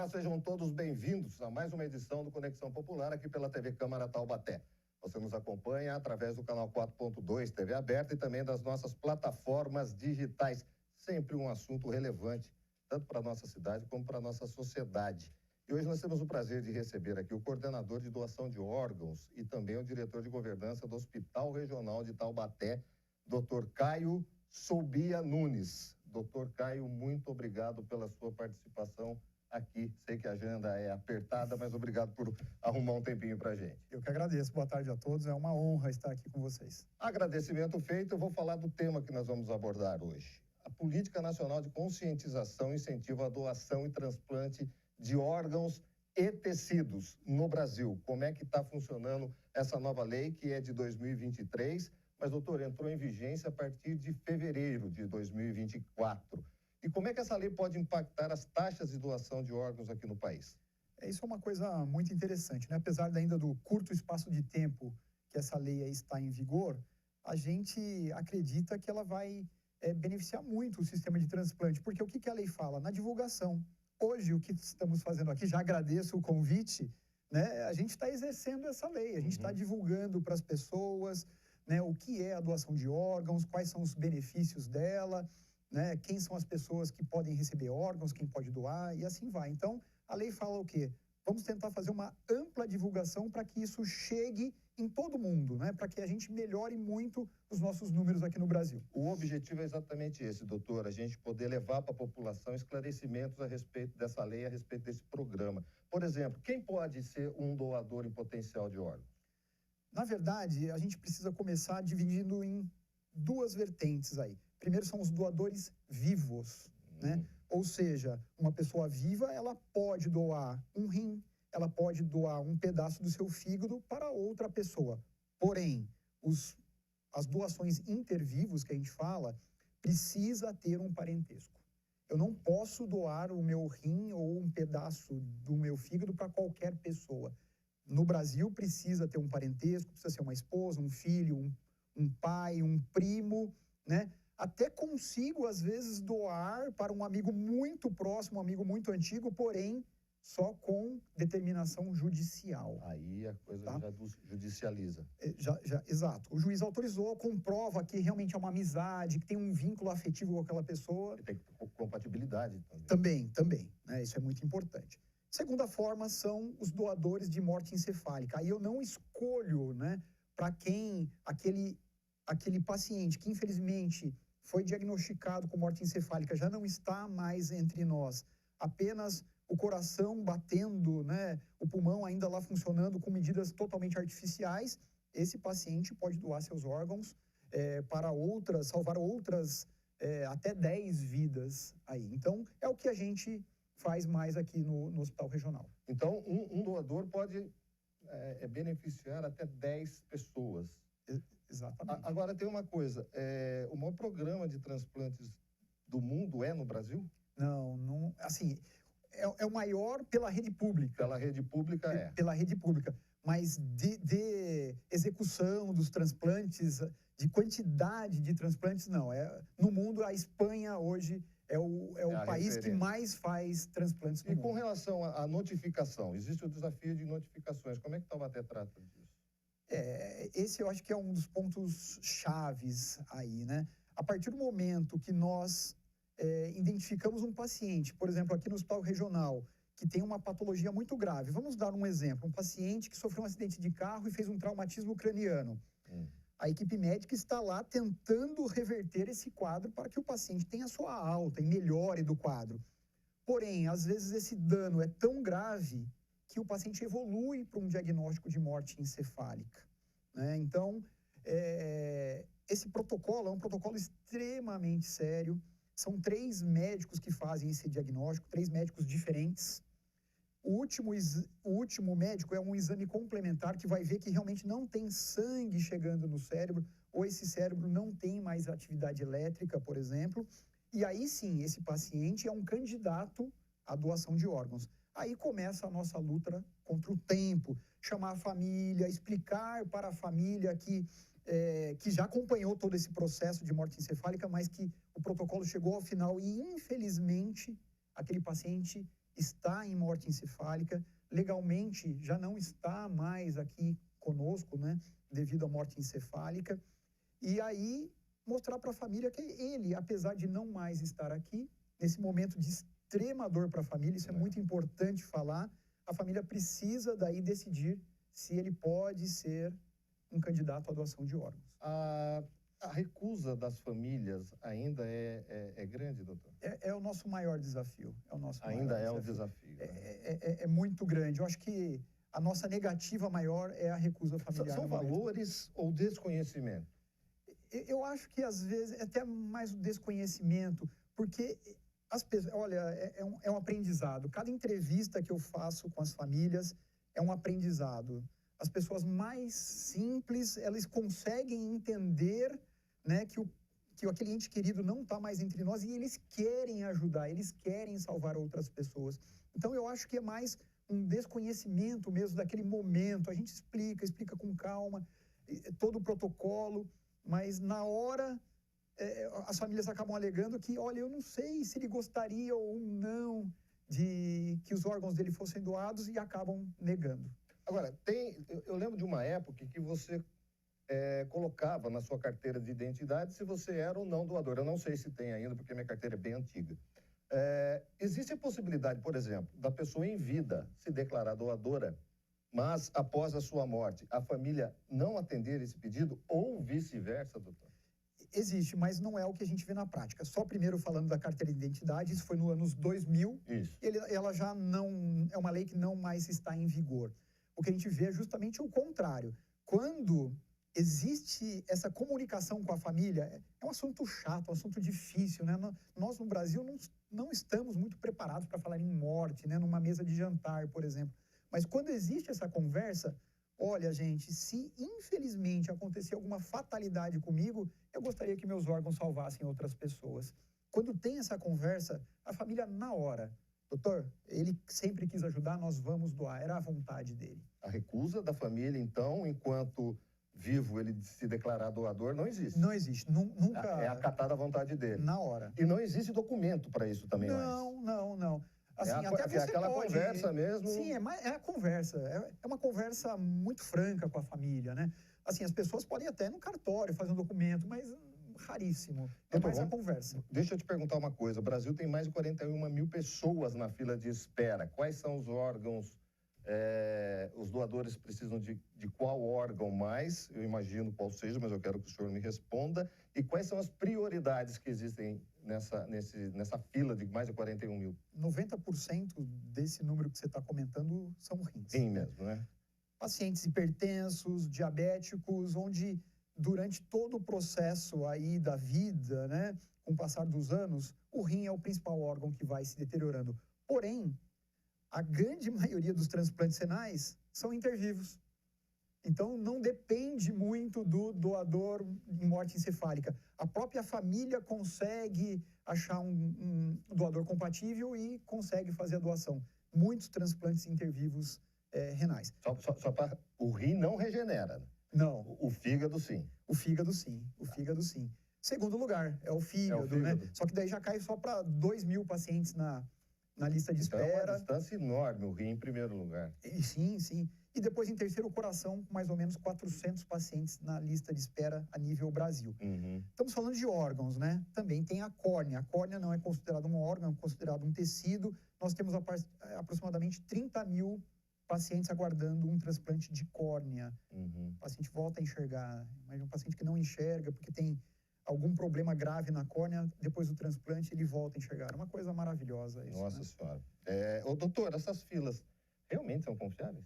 Olá, sejam todos bem-vindos a mais uma edição do Conexão Popular aqui pela TV Câmara Taubaté. Você nos acompanha através do canal 4.2 TV aberta e também das nossas plataformas digitais. Sempre um assunto relevante, tanto para a nossa cidade como para a nossa sociedade. E hoje nós temos o prazer de receber aqui o coordenador de doação de órgãos e também o diretor de governança do Hospital Regional de Taubaté, Dr. Caio Soubia Nunes. Dr. Caio, muito obrigado pela sua participação aqui. Sei que a agenda é apertada, mas obrigado por arrumar um tempinho para a gente. Eu que agradeço. Boa tarde a todos. É uma honra estar aqui com vocês. Agradecimento feito, eu vou falar do tema que nós vamos abordar hoje. A Política Nacional de Conscientização incentiva a doação e transplante de órgãos e tecidos no Brasil. Como é que está funcionando essa nova lei, que é de 2023, mas, doutor, entrou em vigência a partir de fevereiro de 2024. E como é que essa lei pode impactar as taxas de doação de órgãos aqui no país? Isso é uma coisa muito interessante, né? Apesar ainda do curto espaço de tempo que essa lei está em vigor, a gente acredita que ela vai beneficiar muito o sistema de transplante, porque o que a lei fala? Na divulgação. Hoje, o que estamos fazendo aqui, já agradeço o convite, né? A gente está exercendo essa lei, a gente está divulgando para as pessoas, né, o que é a doação de órgãos, quais são os benefícios dela, né, quem são as pessoas que podem receber órgãos, quem pode doar, e assim vai. Então, a lei fala o quê? Vamos tentar fazer uma ampla divulgação para que isso chegue em todo mundo, né, para que a gente melhore muito os nossos números aqui no Brasil. O objetivo é exatamente esse, doutor, a gente poder levar para a população esclarecimentos a respeito dessa lei, a respeito desse programa. Por exemplo, quem pode ser um doador em potencial de órgãos? Na verdade, a gente precisa começar dividindo em duas vertentes aí. Primeiro são os doadores vivos, né? Ou seja, uma pessoa viva, ela pode doar um rim, ela pode doar um pedaço do seu fígado para outra pessoa. Porém, as doações intervivos que a gente fala, precisa ter um parentesco. Eu não posso doar o meu rim ou um pedaço do meu fígado para qualquer pessoa. No Brasil, precisa ter um parentesco, precisa ser uma esposa, um filho, um pai, um primo, né? Até consigo, às vezes, doar para um amigo muito próximo, um amigo muito antigo, porém, só com determinação judicial. Aí a coisa já judicializa. Exato. O juiz autorizou, comprova que realmente é uma amizade, que tem um vínculo afetivo com aquela pessoa. E tem compatibilidade também. Também, né? Isso é muito importante. Segunda forma são os doadores de morte encefálica. Aí eu não escolho, né, para quem aquele paciente que infelizmente foi diagnosticado com morte encefálica já não está mais entre nós. Apenas o coração batendo, né, o pulmão ainda lá funcionando com medidas totalmente artificiais. Esse paciente pode doar seus órgãos para salvar outras até 10 vidas aí. Então, é o que a gente faz mais aqui no Hospital Regional. Então, um doador pode beneficiar até 10 pessoas. Exatamente. Agora, tem uma coisa, o maior programa de transplantes do mundo é no Brasil? Não, assim, é o maior pela rede pública. Pela rede pública Pela rede pública, mas de execução dos transplantes, de quantidade de transplantes, não. No mundo, a Espanha hoje é o país que mais faz transplantes no mundo. E com relação à notificação, existe o desafio de notificações. Como é que Taubaté trata disso? Esse eu acho que é um dos pontos chaves aí, né? A partir do momento que nós identificamos um paciente, por exemplo, aqui no Hospital Regional, que tem uma patologia muito grave. Vamos dar um exemplo. Um paciente que sofreu um acidente de carro e fez um traumatismo craniano. A equipe médica está lá tentando reverter esse quadro para que o paciente tenha sua alta e melhore do quadro. Porém, às vezes esse dano é tão grave que o paciente evolui para um diagnóstico de morte encefálica, né? Então, esse protocolo é um protocolo extremamente sério. São 3 médicos que fazem esse diagnóstico, 3 médicos diferentes. O último médico é um exame complementar que vai ver que realmente não tem sangue chegando no cérebro, ou esse cérebro não tem mais atividade elétrica, por exemplo. E aí sim, esse paciente é um candidato à doação de órgãos. Aí começa a nossa luta contra o tempo, chamar a família, explicar para a família que já acompanhou todo esse processo de morte encefálica, mas que o protocolo chegou ao final e, infelizmente, aquele paciente está em morte encefálica, legalmente já não está mais aqui conosco, né, devido à morte encefálica. E aí mostrar para a família que ele, apesar de não mais estar aqui, nesse momento de extrema dor para a família, isso é muito importante falar, a família precisa daí decidir se ele pode ser um candidato à doação de órgãos. A recusa das famílias ainda é grande, doutor? É o nosso maior desafio. Ainda é um desafio. É muito grande. Eu acho que a nossa negativa maior é a recusa familiar. São valores ou desconhecimento? Eu acho que, às vezes, é até mais o desconhecimento, porque as pessoas, olha, é um aprendizado. Cada entrevista que eu faço com as famílias é um aprendizado. As pessoas mais simples, elas conseguem entender, né, que aquele ente querido não está mais entre nós e eles querem ajudar, eles querem salvar outras pessoas. Então, eu acho que é mais um desconhecimento mesmo daquele momento. A gente explica com calma, todo o protocolo, mas na hora as famílias acabam alegando que, olha, eu não sei se ele gostaria ou não de que os órgãos dele fossem doados e acabam negando. Agora, eu lembro de uma época que você colocava na sua carteira de identidade se você era ou não doador. Eu não sei se tem ainda, porque minha carteira é bem antiga. Existe a possibilidade, por exemplo, da pessoa em vida se declarar doadora, mas após a sua morte, a família não atender esse pedido ou vice-versa, doutor? Existe, mas não é o que a gente vê na prática. Só primeiro falando da carteira de identidade, isso foi no anos 2000. Isso. Ela já não... É uma lei que não mais está em vigor. O que a gente vê é justamente o contrário. Quando existe essa comunicação com a família, é um assunto chato, um assunto difícil, né? Nós, no Brasil, não estamos muito preparados para falar em morte, né? Numa mesa de jantar, por exemplo. Mas quando existe essa conversa, olha, gente, se infelizmente acontecer alguma fatalidade comigo, eu gostaria que meus órgãos salvassem outras pessoas. Quando tem essa conversa, a família, na hora, doutor, ele sempre quis ajudar, nós vamos doar, era a vontade dele. A recusa da família, então, enquanto vivo ele se declarar doador, não existe? Não existe, nunca... É acatada a vontade dele. Na hora. E não existe documento para isso também mais? Não. Assim, até você aquela pode... conversa mesmo? Sim, é a conversa. É uma conversa muito franca com a família, né? Assim, as pessoas podem até ir no cartório fazer um documento, mas raríssimo. É mais a conversa. Deixa eu te perguntar uma coisa. O Brasil tem mais de 41 mil pessoas na fila de espera. Quais são os órgãos? Os doadores precisam de qual órgão mais? Eu imagino qual seja, mas eu quero que o senhor me responda. E quais são as prioridades que existem nessa fila de mais de 41 mil? 90% desse número que você está comentando são rins. Rim mesmo, né? Pacientes hipertensos, diabéticos, onde durante todo o processo aí da vida, né, com o passar dos anos, o rim é o principal órgão que vai se deteriorando. Porém, a grande maioria dos transplantes renais são intervivos. Então, não depende muito do doador em morte encefálica. A própria família consegue achar um doador compatível e consegue fazer a doação. Muitos transplantes intervivos renais. Só para... O rim não regenera? Não. O fígado, sim? O fígado, sim. O fígado, sim. Segundo lugar, é o fígado, né? Só que daí já cai só para 2 mil pacientes na lista de espera. Então é uma distância enorme, o rim em primeiro lugar. Sim. E depois, em terceiro, o coração, com mais ou menos 400 pacientes na lista de espera a nível Brasil. Uhum. Estamos falando de órgãos, né? Também tem a córnea. A córnea não é considerada um órgão, é considerado um tecido. Nós temos aproximadamente 30 mil pacientes aguardando um transplante de córnea. Uhum. O paciente volta a enxergar. Mas um paciente que não enxerga porque tem algum problema grave na córnea, depois do transplante ele volta a enxergar. É uma coisa maravilhosa isso. Nossa, né? Senhora. Doutor, essas filas realmente são confiáveis?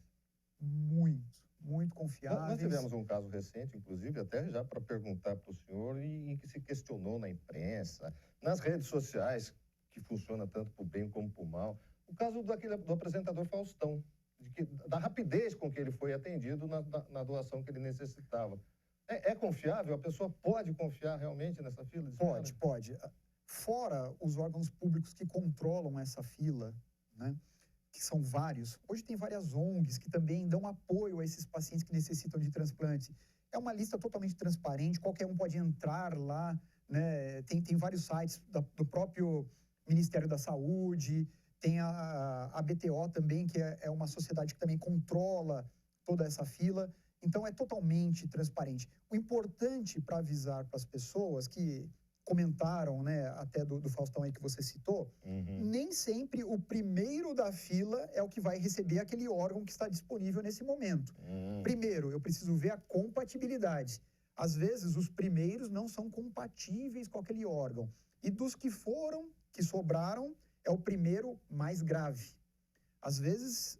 Muito confiáveis. Nós tivemos um caso recente, inclusive, até já para perguntar para o senhor, em que se questionou na imprensa, nas redes sociais, que funciona tanto para o bem como para o mal, o caso do apresentador Faustão, da rapidez com que ele foi atendido na doação que ele necessitava. É confiável? A pessoa pode confiar realmente nessa fila de espera? Pode. Fora os órgãos públicos que controlam essa fila, né, que são vários, hoje tem várias ONGs que também dão apoio a esses pacientes que necessitam de transplante. É uma lista totalmente transparente, qualquer um pode entrar lá, né, tem vários sites do próprio Ministério da Saúde, Tem a BTO também, que é uma sociedade que também controla toda essa fila. Então, é totalmente transparente. O importante para avisar para as pessoas que comentaram, né, até do Faustão aí que você citou, nem sempre o primeiro da fila é o que vai receber aquele órgão que está disponível nesse momento. Primeiro, eu preciso ver a compatibilidade. Às vezes, os primeiros não são compatíveis com aquele órgão. E dos que sobraram, é o primeiro mais grave. Às vezes,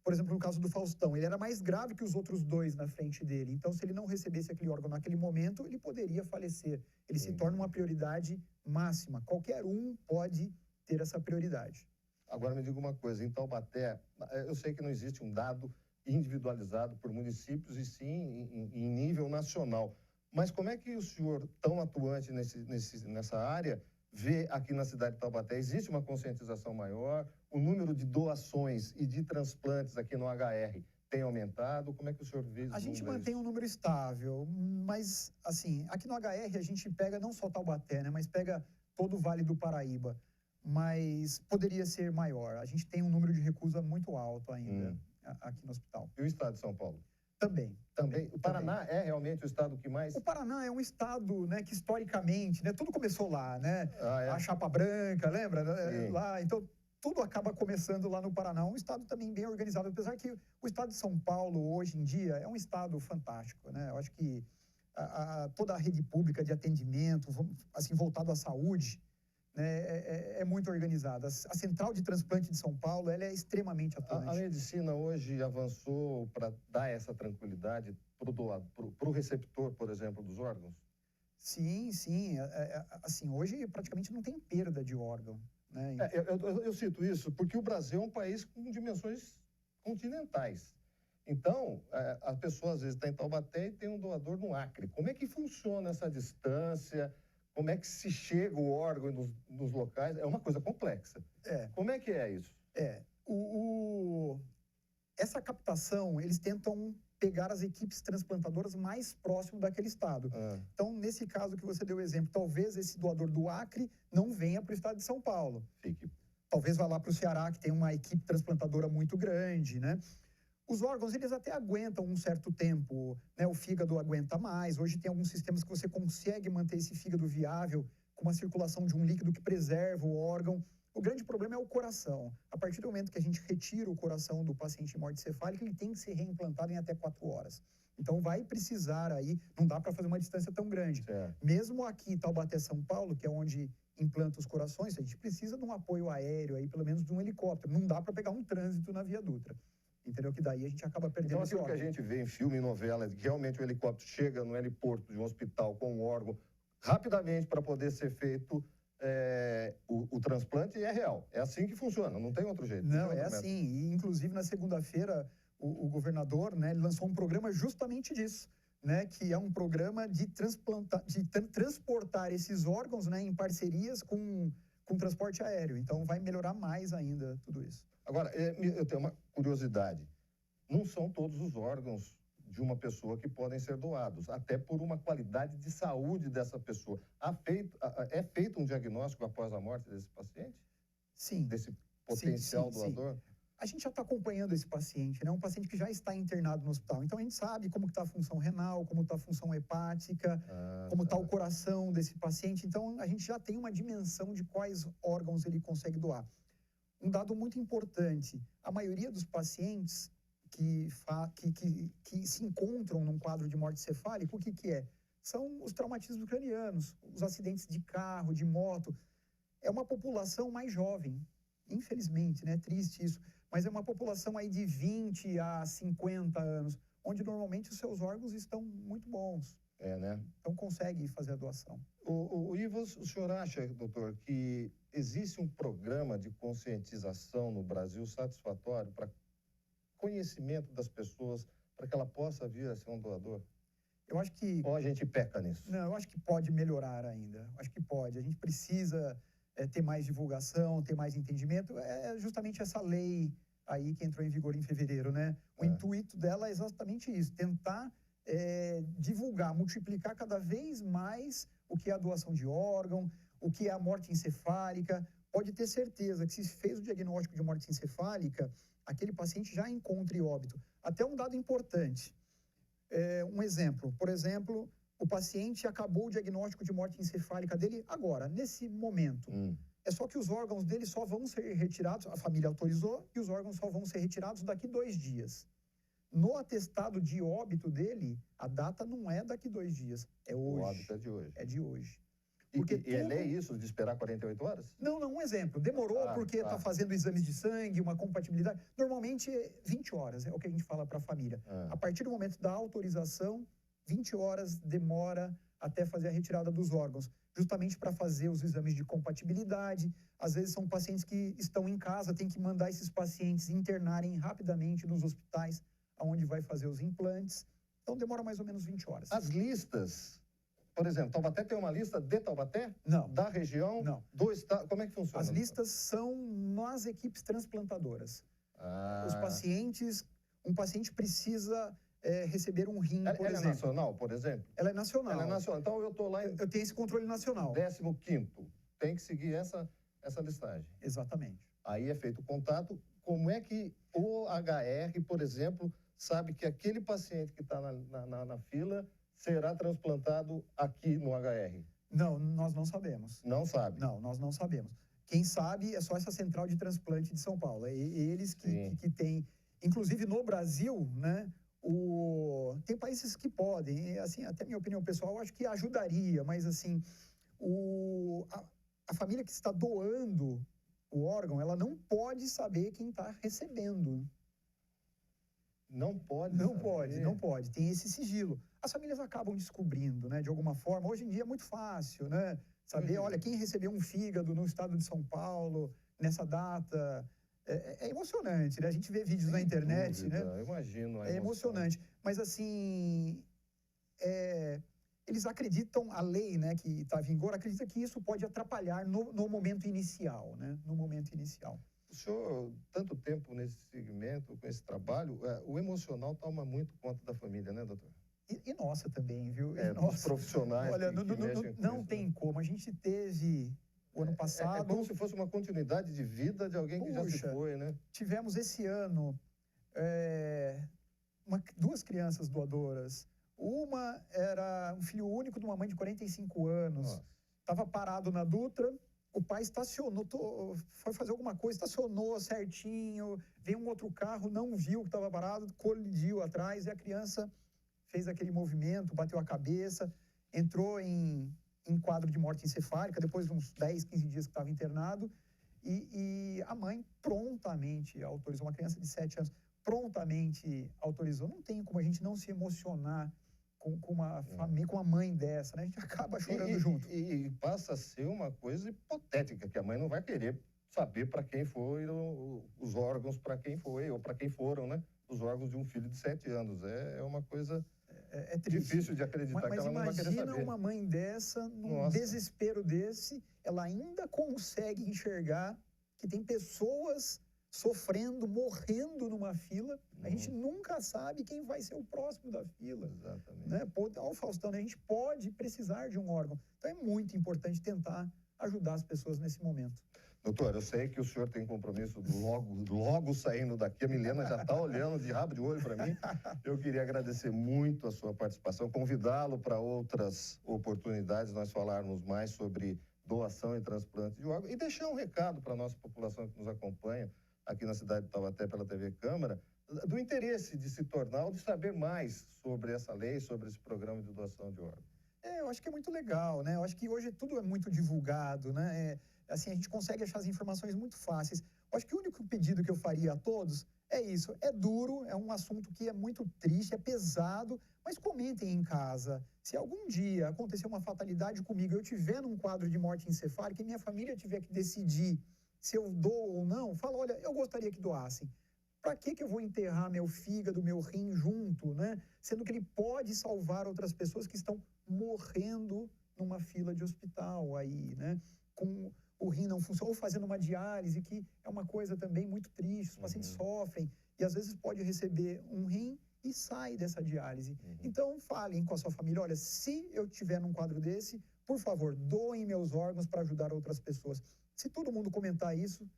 por exemplo, no caso do Faustão, ele era mais grave que os outros dois na frente dele. Então, se ele não recebesse aquele órgão naquele momento, ele poderia falecer. Ele se torna uma prioridade máxima. Qualquer um pode ter essa prioridade. Agora, me diga uma coisa. Em Taubaté, eu sei que não existe um dado individualizado por municípios, e sim em nível nacional. Mas como é que o senhor, tão atuante nessa área, vê aqui na cidade de Taubaté? Existe uma conscientização maior? O número de doações e de transplantes aqui no HR tem aumentado? Como é que o senhor vê isso? A gente mantém um número estável, mas, assim, aqui no HR a gente pega não só Taubaté, né, mas pega todo o Vale do Paraíba. Mas poderia ser maior. A gente tem um número de recusa muito alto ainda aqui no hospital. E o estado de São Paulo? Também. O Paraná é realmente o estado que mais... O Paraná é um estado, né, que historicamente, né, tudo começou lá, né? A Chapa Branca, lembra? Lá, então, tudo acaba começando lá no Paraná. Um estado também bem organizado, apesar que o estado de São Paulo, hoje em dia, é um estado fantástico, né? Eu acho que toda a rede pública de atendimento, assim, voltado à saúde, né, é muito organizada. A Central de Transplante de São Paulo, ela é extremamente atuante. A medicina hoje avançou para dar essa tranquilidade para o receptor, por exemplo, dos órgãos? Sim. Assim, hoje praticamente não tem perda de órgão, né? Eu cito isso porque o Brasil é um país com dimensões continentais. Então, a pessoa às vezes está em Taubaté e tem um doador no Acre. Como é que funciona essa distância? Como é que se chega o órgão nos locais? É uma coisa complexa. Como é que é isso? Essa captação, eles tentam pegar as equipes transplantadoras mais próximo daquele estado. Então, nesse caso que você deu o exemplo, talvez esse doador do Acre não venha para o estado de São Paulo. Talvez vá lá para o Ceará, que tem uma equipe transplantadora muito grande, né? Os órgãos, eles até aguentam um certo tempo, né? O fígado aguenta mais. Hoje tem alguns sistemas que você consegue manter esse fígado viável com uma circulação de um líquido que preserva o órgão. O grande problema é o coração. A partir do momento que a gente retira o coração do paciente em morte cefálica, ele tem que ser reimplantado em até 4 horas. Então, vai precisar aí, não dá para fazer uma distância tão grande. Mesmo aqui, Taubaté, São Paulo, que é onde implanta os corações, a gente precisa de um apoio aéreo aí, pelo menos de um helicóptero. Não dá para pegar um trânsito na Via Dutra. Entendeu? Que daí a gente acaba perdendo esse órgão. Então, aquilo que a gente vê em filme e novela, que realmente o helicóptero chega no heliporto de um hospital com um órgão rapidamente para poder ser feito o transplante, é real. É assim que funciona, não tem outro jeito. Não, é assim. E, inclusive, na segunda-feira, o governador, né, ele lançou um programa justamente disso, né, que é um programa de transportar esses órgãos, né, em parcerias com transporte aéreo. Então, vai melhorar mais ainda tudo isso. Agora, eu tenho uma curiosidade. Não são todos os órgãos de uma pessoa que podem ser doados, até por uma qualidade de saúde dessa pessoa. É feito um diagnóstico após a morte desse paciente? Sim. Desse potencial doador? Sim. A gente já está acompanhando esse paciente, né? Um paciente que já está internado no hospital. Então, a gente sabe como está a função renal, como está a função hepática, como está o coração desse paciente. Então, a gente já tem uma dimensão de quais órgãos ele consegue doar. Um dado muito importante, a maioria dos pacientes que se encontram num quadro de morte cefálica, o que é? São os traumatismos cranianos, os acidentes de carro, de moto. É uma população mais jovem, infelizmente, né? Triste isso, mas é uma população aí de 20 a 50 anos, onde normalmente os seus órgãos estão muito bons. Né? Então consegue fazer a doação. O Ivas, o senhor acha, doutor, que existe um programa de conscientização no Brasil satisfatório para conhecimento das pessoas, para que ela possa vir a ser um doador? Eu acho que... Ou a gente peca nisso? Não, eu acho que pode melhorar ainda. Acho que pode. A gente precisa ter mais divulgação, ter mais entendimento. É justamente essa lei aí que entrou em vigor em fevereiro, né? O intuito dela é exatamente isso, tentar divulgar, multiplicar cada vez mais o que é a doação de órgão, o que é a morte encefálica, pode ter certeza que se fez o diagnóstico de morte encefálica, aquele paciente já encontra óbito. Até um dado importante. Um exemplo, por exemplo, o paciente acabou o diagnóstico de morte encefálica dele agora, nesse momento. É só que os órgãos dele só vão ser retirados, a família autorizou, e os órgãos só vão ser retirados daqui 2 dias. No atestado de óbito dele, a data não é daqui 2 dias, é hoje. O óbito é de hoje. É de hoje. E é lei isso, de esperar 48 horas? Não, um exemplo. Demorou porque está fazendo exames de sangue, uma compatibilidade. Normalmente, 20 horas é o que a gente fala para a família. A partir do momento da autorização, 20 horas demora até fazer a retirada dos órgãos, justamente para fazer os exames de compatibilidade. Às vezes são pacientes que estão em casa, tem que mandar esses pacientes internarem rapidamente nos hospitais, onde vai fazer os implantes. Então, demora mais ou menos 20 horas. As listas, por exemplo, Taubaté tem uma lista de Taubaté? Não. Da região? Não. Do estado? Como é que funciona? As listas são nas equipes transplantadoras. Os pacientes, um paciente precisa receber um rim, por exemplo. Ela é nacional, por exemplo? Ela é nacional. Ela é nacional. Então, eu estou lá em... Eu tenho esse controle nacional. 15º. Tem que seguir essa listagem. Exatamente. Aí é feito o contato. Como é que o HR, por exemplo, sabe que aquele paciente que está na fila será transplantado aqui no HR? Não, nós não sabemos. Não sabe? Não, nós não sabemos. Quem sabe é só essa central de transplante de São Paulo. É eles que têm... Inclusive, no Brasil, né, tem países que podem. Assim, até minha opinião pessoal, eu acho que ajudaria. Mas, assim, a família que está doando o órgão, ela não pode saber quem está recebendo. Não pode Não saber. pode, não pode. Tem esse sigilo. As famílias acabam descobrindo, né, de alguma forma. Hoje em dia é muito fácil, né? Saber, olha, quem recebeu um fígado no estado de São Paulo, nessa data. É emocionante, né? A gente vê vídeos na internet, dúvida, né? Eu imagino. É emocionante. Mas, assim, eles acreditam, a lei, né, que está em vigor, acredita que isso pode atrapalhar no momento inicial, né? No momento inicial. O senhor, tanto tempo nesse segmento, com esse trabalho, o emocional toma muito conta da família, né, doutor? E nossa também, viu? Os profissionais. Olha, que não tem como. A gente teve, o ano passado... É como se fosse uma continuidade de vida de alguém que já se foi, né? Tivemos esse ano 2 crianças doadoras. Uma era um filho único de uma mãe de 45 anos. Estava parado na Dutra. O pai estacionou, foi fazer alguma coisa, estacionou certinho, veio um outro carro, não viu que estava parado, colidiu atrás e a criança fez aquele movimento, bateu a cabeça, entrou em quadro de morte encefálica, depois de uns 10, 15 dias que estava internado, e a mãe prontamente autorizou, uma criança de 7 anos, prontamente autorizou. Não tem como a gente não se emocionar com uma família, com uma mãe dessa, né? A gente acaba chorando junto. E passa a ser uma coisa hipotética, que a mãe não vai querer saber para quem foi os órgãos, para quem foi, ou para quem foram, né? Os órgãos de um filho de 7 anos. É uma coisa difícil de acreditar que ela não vai querer saber. Mas imagina uma mãe dessa, num desespero desse, ela ainda consegue enxergar que tem pessoas sofrendo, morrendo numa fila. A gente nunca sabe quem vai ser o próximo da fila. Exatamente. Né? Olha o Faustão, né? A gente pode precisar de um órgão. Então é muito importante tentar ajudar as pessoas nesse momento. Doutor, eu sei que o senhor tem compromisso logo saindo daqui. A Milena já está olhando de rabo de olho para mim. Eu queria agradecer muito a sua participação, convidá-lo para outras oportunidades, nós falarmos mais sobre doação e transplante de órgãos e deixar um recado para a nossa população que nos acompanha aqui na cidade de Taubaté pela TV Câmara, do interesse de se tornar ou de saber mais sobre essa lei, sobre esse programa de doação de órgãos. Eu acho que é muito legal, né? Eu acho que hoje tudo é muito divulgado, né? Assim, a gente consegue achar as informações muito fáceis. Eu acho que o único pedido que eu faria a todos é isso. É duro, é um assunto que é muito triste, é pesado, mas comentem em casa. Se algum dia acontecer uma fatalidade comigo, eu tiver num quadro de morte encefálica e minha família tiver que decidir se eu dou ou não, fala, olha, eu gostaria que doassem. Para que eu vou enterrar meu fígado, meu rim junto, né? Sendo que ele pode salvar outras pessoas que estão morrendo numa fila de hospital aí, né? Com o rim não funciona, ou fazendo uma diálise, que é uma coisa também muito triste, os pacientes sofrem, e às vezes pode receber um rim e sai dessa diálise. Então, falem com a sua família, olha, se eu tiver num quadro desse, por favor, doem meus órgãos para ajudar outras pessoas. Se todo mundo comentar isso,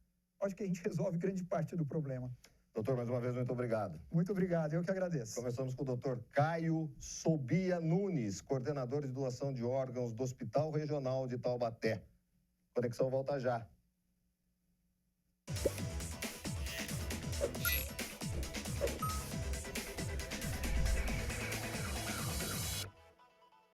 acho que a gente resolve grande parte do problema. Doutor, mais uma vez, muito obrigado. Muito obrigado, eu que agradeço. Começamos com o doutor Caio Sobia Nunes, coordenador de doação de órgãos do Hospital Regional de Taubaté. Conexão volta já.